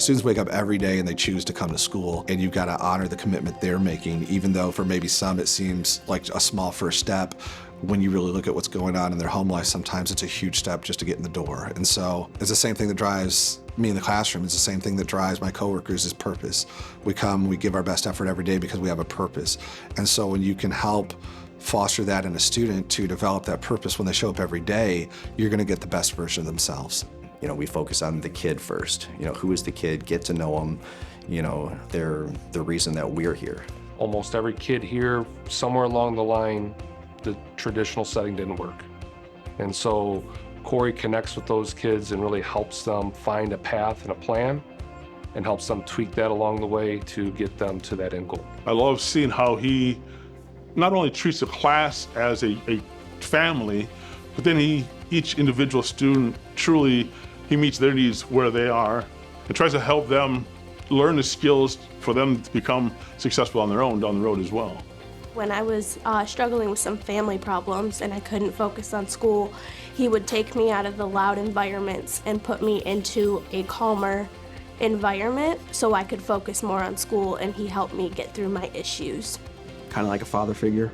Students wake up every day and they choose to come to school, and you've got to honor the commitment they're making, even though for maybe some it seems like a small first step. When you really look at what's going on in their home life, sometimes it's a huge step just to get in the door. And so it's the same thing that drives me in the classroom. It's the same thing that drives my coworkers is purpose. We come, we give our best effort every day because we have a purpose. And so when you can help foster that in a student to develop that purpose when they show up every day, you're going to get the best version of themselves. You know, we focus on the kid first. You know, who is the kid? Get to know them. You know, they're the reason that we're here. Almost every kid here, somewhere along the line, the traditional setting didn't work. And so Corey connects with those kids and really helps them find a path and a plan and helps them tweak that along the way to get them to that end goal. I love seeing how he not only treats the class as a family, but then each individual student truly, he meets their needs where they are and tries to help them learn the skills for them to become successful on their own down the road as well. When I was struggling with some family problems and I couldn't focus on school, he would take me out of the loud environments and put me into a calmer environment so I could focus more on school, and he helped me get through my issues. Kind of like a father figure,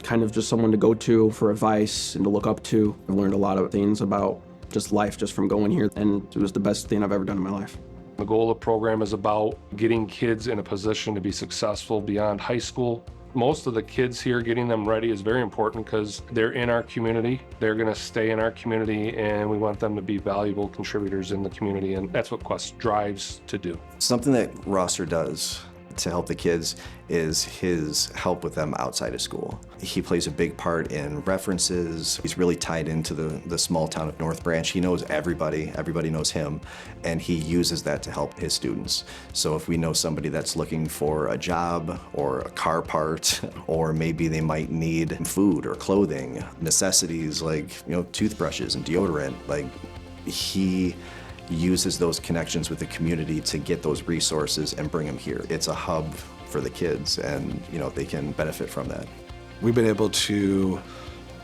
kind of just someone to go to for advice and to look up to. I've learned a lot of things about just life just from going here, and it was the best thing I've ever done in my life. The goal of the program is about getting kids in a position to be successful beyond high school. Most of the kids here, getting them ready is very important because they're in our community. They're going to stay in our community, and we want them to be valuable contributors in the community, and that's what Quest strives to do. Something that Rosser does to help the kids is his help with them outside of school. He plays a big part in references. He's really tied into the small town of North Branch. He knows everybody knows him, and he uses that to help his students. So if we know somebody that's looking for a job or a car part, or maybe they might need food or clothing, necessities like, you know, toothbrushes and deodorant, like he uses those connections with the community to get those resources and bring them here. It's a hub for the kids, and you know, they can benefit from that. We've been able to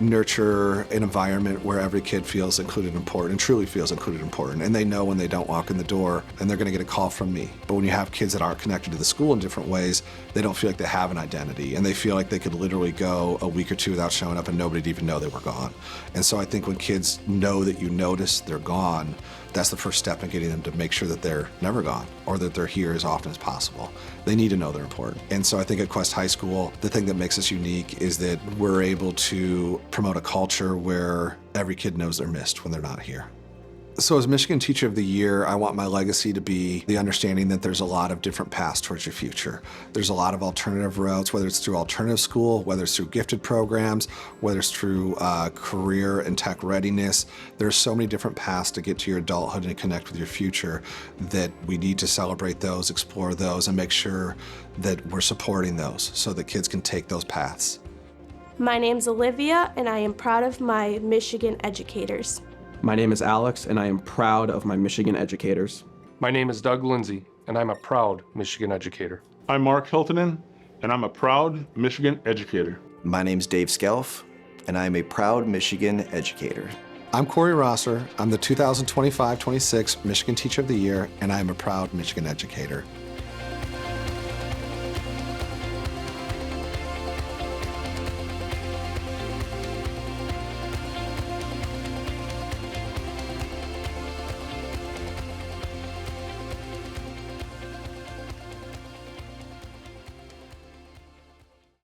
nurture an environment where every kid feels included and important, and truly feels included and important, and they know when they don't walk in the door and they're going to get a call from me. But when you have kids that aren't connected to the school in different ways, they don't feel like they have an identity, and they feel like they could literally go a week or two without showing up and nobody'd even know they were gone. And so I think when kids know that you notice they're gone, that's the first step in getting them to make sure that they're never gone or that they're here as often as possible. They need to know they're important. And so I think at Quest High School, the thing that makes us unique is that we're able to promote a culture where every kid knows they're missed when they're not here. So as Michigan Teacher of the Year, I want my legacy to be the understanding that there's a lot of different paths towards your future. There's a lot of alternative routes, whether it's through alternative school, whether it's through gifted programs, whether it's through career and tech readiness. There's so many different paths to get to your adulthood and connect with your future that we need to celebrate those, explore those, and make sure that we're supporting those so that kids can take those paths. My name's Olivia, and I am proud of my Michigan educators. My name is Alex, and I am proud of my Michigan educators. My name is Doug Lindsay, and I'm a proud Michigan educator. I'm Mark Hiltonen, and I'm a proud Michigan educator. My name's Dave Skelf, and I'm a proud Michigan educator. I'm Corey Rosser. I'm the 2025-26 Michigan Teacher of the Year, and I am a proud Michigan educator.